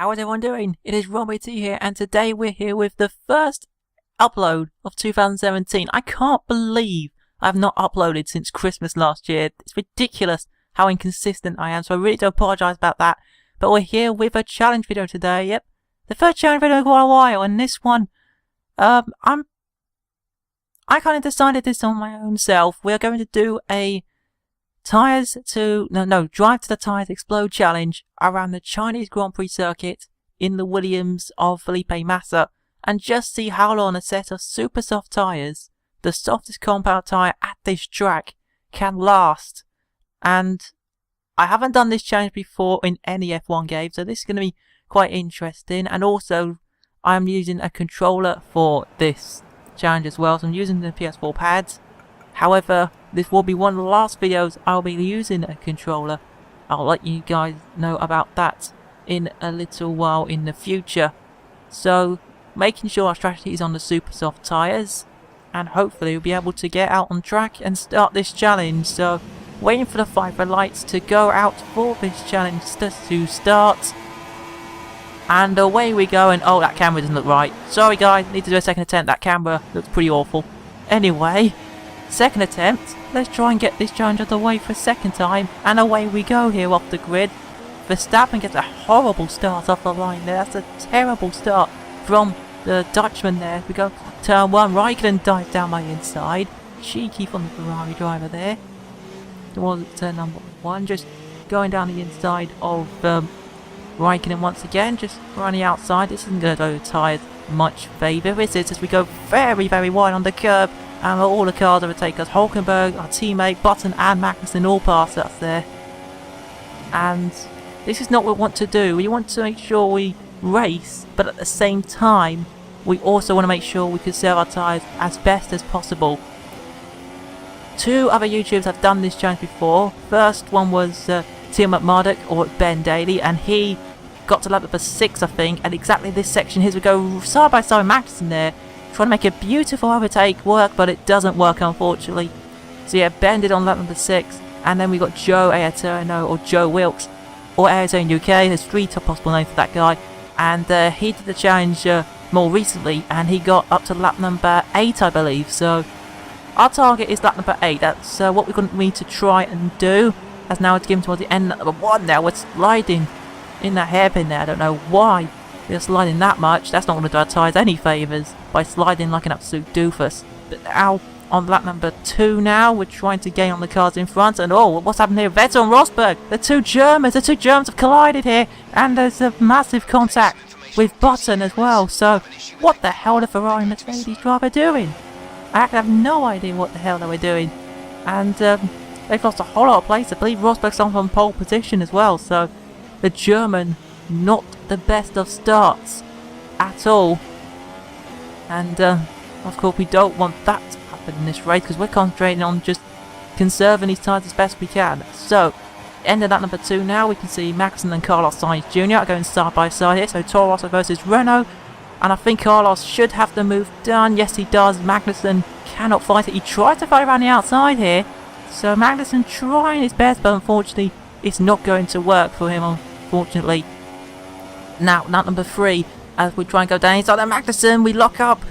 How is everyone doing? It is Robbie T here, and today we're here with the first upload of 2017. I can't believe I've not uploaded since Christmas last year. It's ridiculous how inconsistent I am, so I really do apologise about that. But we're here with a challenge video today. Yep, the first challenge video in quite a while, and this one, I kind of decided this on my own self. We're going to do a drive to the Tyres Explode challenge around the Chinese Grand Prix circuit in the Williams of Felipe Massa, and just see how long a set of super soft tyres, the softest compound tyre at this track, can last. And I haven't done this challenge before in any F1 game, so this is going to be quite interesting. And also I'm using a controller for this challenge as well, so I'm using the PS4 pads. However, this will be one of the last videos I'll be using a controller. I'll let you guys know about that in a little while in the future. So, making sure our strategy is on the super soft tyres, and hopefully we'll be able to get out on track and start this challenge. So, waiting for the 5 red lights to go out for this challenge to start. And away we go, and oh, that camera doesn't look right. Sorry guys, need to do a second attempt. That camera looks pretty awful. Anyway, second attempt. Let's try and get this challenge out of the way for a second time. And away we go here off the grid. Verstappen gets a horrible start off the line there. That's a terrible start from the Dutchman there. We go turn 1. Raikkonen dives down my inside. Cheeky from the Ferrari driver there. Towards turn number 1. Just going down the inside of Raikkonen once again. Just running outside. This isn't going to do the tyres much favour, is it? As we go very, very wide on the curb. And all the cars overtake us. Hulkenberg, our teammate, Button and Magnussen all pass us there. And this is not what we want to do. We want to make sure we race, but at the same time, we also want to make sure we conserve our tyres as best as possible. 2 other YouTubers have done this challenge before. First one was Tim McMurdoch or Ben Daly, and he got to lap number 6, I think, and exactly this section here we go side by side with Magnussen there. Trying to make a beautiful overtake work, but it doesn't work, unfortunately. So yeah, Ben did on lap number 6, and then we got Joe Aeterno, or Joe Wilkes, or Aeterno UK. There's 3 top possible names for that guy, and he did the challenge more recently, and he got up to lap number 8, I believe. So our target is lap number 8. That's what we're going to need to try and do. As now it's given towards the end, lap number 1. Now we're sliding in that hairpin there. I don't know why we're sliding that much. That's not going to do our tyres any favours by sliding like an absolute doofus. But now on lap number 2 now, we're trying to gain on the cars in front. And oh, what's happened here? Vettel and Rosberg, the two Germans have collided here. And there's a massive contact with Button as well. So what the hell are the Ferrari and Mercedes driver doing? I actually have no idea what the hell they were doing. And they've lost a whole lot of place. I believe Rosberg's on pole position as well. So the German, not the best of starts at all. And of course we don't want that to happen in this race, because we're concentrating on just conserving these tyres as best we can. So end of that number 2 now, we can see Magnussen and Carlos Sainz Jr. are going side by side here. So Toro Rosso versus Renault, and I think Carlos should have the move done. Yes, he does. Magnussen cannot fight it. He tried to fight around the outside here, so Magnussen trying his best, but unfortunately it's not going to work for him, unfortunately. Now lap number 3, as we try and go down inside of Magnussen, we lock up,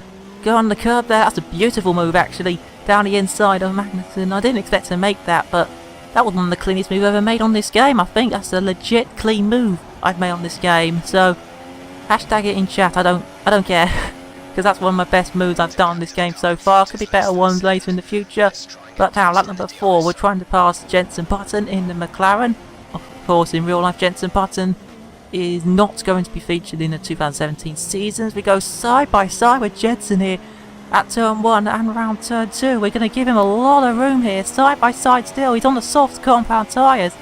go on the curb there. That's a beautiful move actually, down the inside of Magnussen. I didn't expect to make that, but that was one of the cleanest moves I've ever made on this game. I think that's a legit clean move I've made on this game. So hashtag it in chat. I don't care, because that's one of my best moves I've done on this game so far. Could be better ones later in the future. But now lap number 4, we're trying to pass Jenson Button in the McLaren. Of course, in real life, Jenson Button is not going to be featured in the 2017 seasons. We go side by side with Jenson here at turn 1 and around turn 2. We're going to give him a lot of room here, side by side still. He's on the soft compound tyres.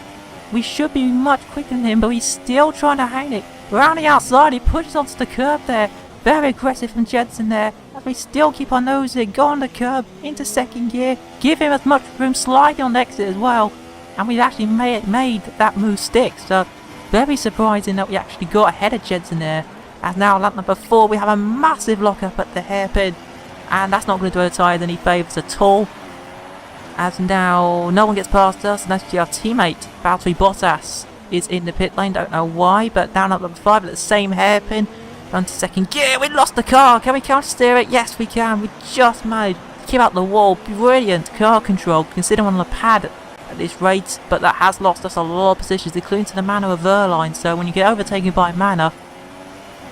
We should be much quicker than him, but he's still trying to hang it. Around the outside, he pushes onto the curb there. Very aggressive from Jenson there. As we still keep our nose in, go on the curb, into second gear, give him as much room, sliding on the exit as well. And we've actually made that move stick. So very surprising that we actually got ahead of Jenson there. And now lap number 4, we have a massive lock-up at the hairpin. And that's not going to do our tyres any favours at all. As now no one gets past us, and actually our teammate, Valtteri Bottas, is in the pit lane, don't know why, but down at number 5 at the same hairpin. Down to second gear, we lost the car. Can we counter steer it? Yes, we can. We just managed to keep out the wall. Brilliant car control, considering on the pad at this rate, but that has lost us a lot of positions, including to the Manor of Verline. So when you get overtaken by Manor,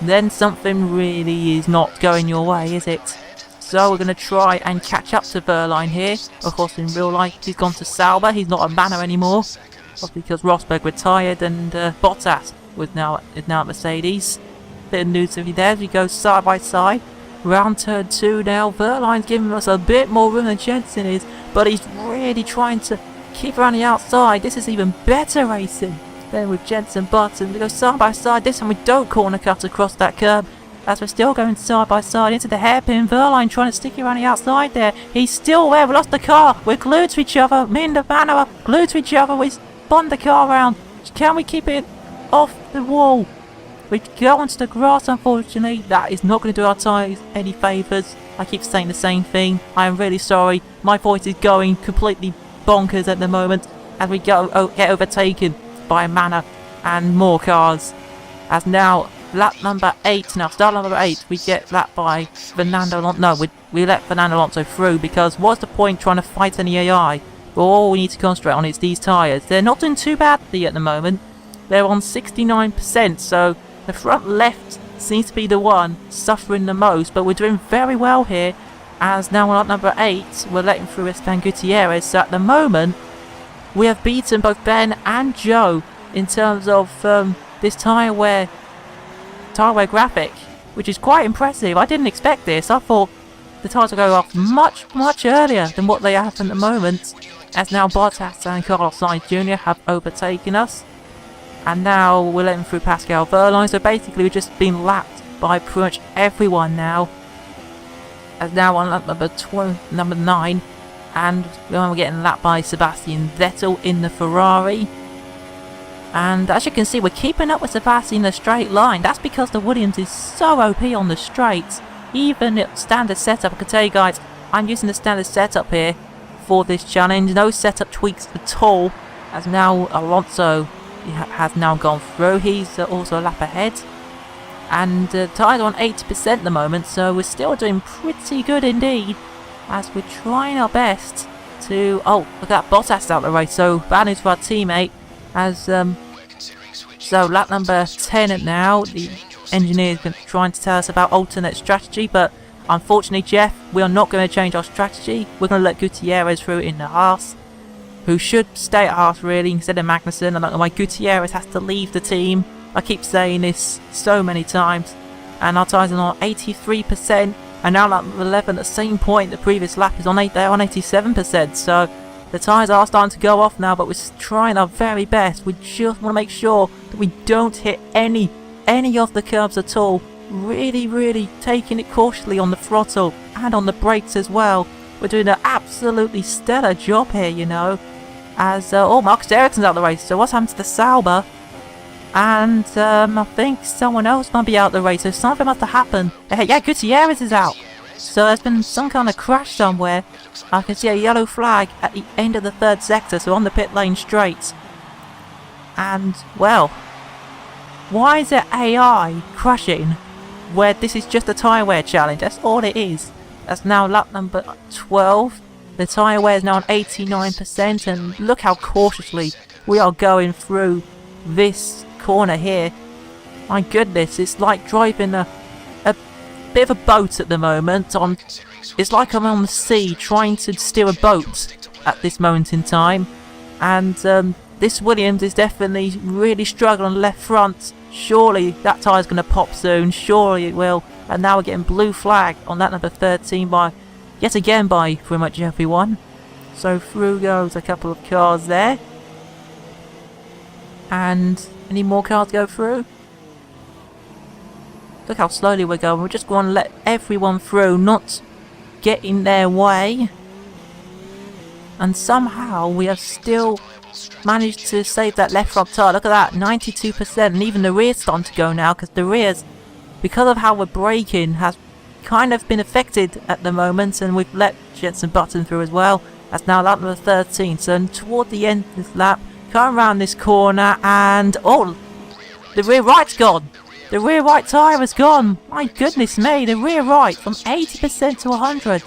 then something really is not going your way, is it? So we're going to try and catch up to Verline here. Of course, in real life, he's gone to Sauber. He's not a Manor anymore, obviously because Rosberg retired and Bottas is now at Mercedes. Bit of news over there as we go side by side. Round turn 2 now. Verline's giving us a bit more room than Jensen is, but he's really trying to keep around the outside. This is even better racing than with Jensen Button. We go side by side. This time we don't corner cut across that curb, as we're still going side by side into the hairpin. Verline trying to stick around the outside there. He's still there. We lost the car. We're glued to each other. Me and the Manor are glued to each other. We spun the car around. Can we keep it off the wall? We go onto the grass, unfortunately. That is not going to do our tyres any favours. I keep saying the same thing. I am really sorry. My voice is going completely bonkers at the moment as we get overtaken by Manor and more cars. As now, lap number 8, start number 8, we get lapped by Fernando Alonso. No, we let Fernando Alonso through, because what's the point trying to fight any AI? All we need to concentrate on is these tyres. They're not doing too badly at the moment. They're on 69%, so the front left seems to be the one suffering the most, but we're doing very well here, as now we're at number 8, we're letting through Esteban Gutierrez. So at the moment, we have beaten both Ben and Joe in terms of this tyre wear graphic, which is quite impressive. I didn't expect this. I thought the tyres would go off much earlier than what they have at the moment, as now Bottas and Carlos Sainz Jr. have overtaken us. And now we're letting through Pascal Verline, so basically we've just been lapped by pretty much everyone now. As now on lap number 9, and we're getting lapped by Sebastian Vettel in the Ferrari. And as you can see, we're keeping up with Sebastian in a straight line. That's because the Williams is so OP on the straights. Even at standard setup, I can tell you guys, I'm using the standard setup here for this challenge. No setup tweaks at all, as now Alonso has now gone through. He's also a lap ahead, and tyres on 80% at the moment, so we're still doing pretty good indeed, as we're trying our best to... Oh, look at that, Bottas out the race, so bad news for our teammate, as so lap number 10 now, the engineer's been trying to tell us about alternate strategy, but unfortunately, Jeff, we are not going to change our strategy. We're going to let Gutierrez through in the Haas, who should stay at Haas really instead of Magnussen. I don't know why Gutierrez has to leave the team. I keep saying this so many times. And our tyres are on 83%, and now lap 11 at the same point the previous lap is on they're on 87%. So the tyres are starting to go off now, but we're trying our very best. We just want to make sure that we don't hit any of the curbs at all. Really taking it cautiously on the throttle and on the brakes as well. We're doing an absolutely stellar job here, you know. As Marcus Ericsson's out of the race, so what's happened to the Sauber? And I think someone else might be out of the race, so something must have happened. Yeah, Gutierrez is out. So there's been some kind of crash somewhere. I can see a yellow flag at the end of the 3rd sector, so on the pit lane straight. And, well, why is it AI crashing where this is just a tyre wear challenge? That's all it is. That's now lap number 12. The tyre wear is now on 89%, and look how cautiously we are going through this corner here. My goodness, it's like driving a bit of a boat at the moment. It's like I'm on the sea trying to steer a boat at this moment in time. And this Williams is definitely really struggling left front. Surely that tyre's going to pop soon. Surely it will. And now we're getting blue flag on that number 13 yet again by pretty much everyone. So through goes a couple of cars there. And any more cars go through? Look how slowly we're going. We're just going to let everyone through, not get in their way. And somehow we have still managed to save that left front tyre. Look at that, 92%. And even the rear's starting to go now, because the rear's, because of how we're braking, has kind of been affected at the moment, and we've let Jensen Button through as well. That's now lap number 13. So toward the end of this lap, come around this corner and... oh, the rear right's gone. The rear right tyre has gone. My goodness me, the rear right from 80% to 100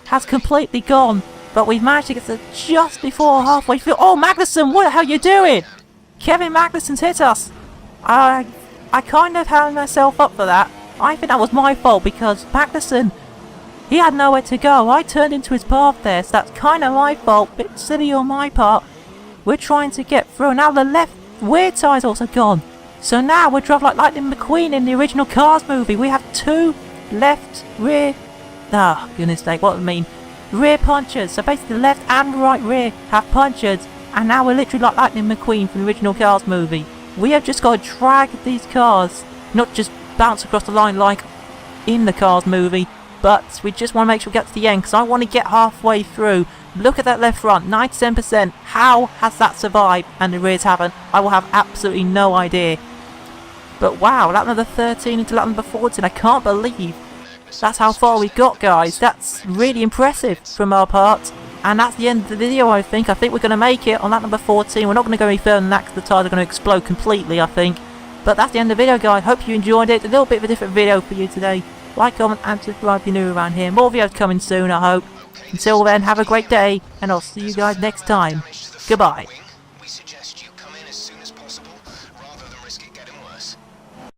has completely gone. But we've managed to get to just before halfway through. Oh, Magnussen, what the hell are you doing? Kevin Magnussen's hit us. I kind of held myself up for that. I think that was my fault because Magnussen, he had nowhere to go. I turned into his path there, so that's kind of my fault. Bit silly on my part. We're trying to get through. Now the left rear tyre's also gone. So now we're driving like Lightning McQueen in the original Cars movie. We have two left rear... oh, goodness sake, what do I mean? Rear punchers. So basically the left and right rear have punctures. And now we're literally like Lightning McQueen from the original Cars movie. We have just got to drag these cars, not just bounce across the line like in the Cars movie, but we just want to make sure we get to the end because I want to get halfway through. Look at that left front, 97%. How has that survived and the rears haven't? I will have absolutely no idea. But wow, lap number 13 into lap number 14. I can't believe that's how far we got, guys. That's really impressive from our part. And that's the end of the video, I think. I think we're going to make it on lap number 14. We're not going to go any further than that because the tyres are going to explode completely, I think. But that's the end of the video, guys. Hope you enjoyed it. A little bit of a different video for you today. Like, comment, and subscribe if you're new around here. More videos coming soon, I hope. Until then, have a great day, and I'll see you guys next time. Goodbye.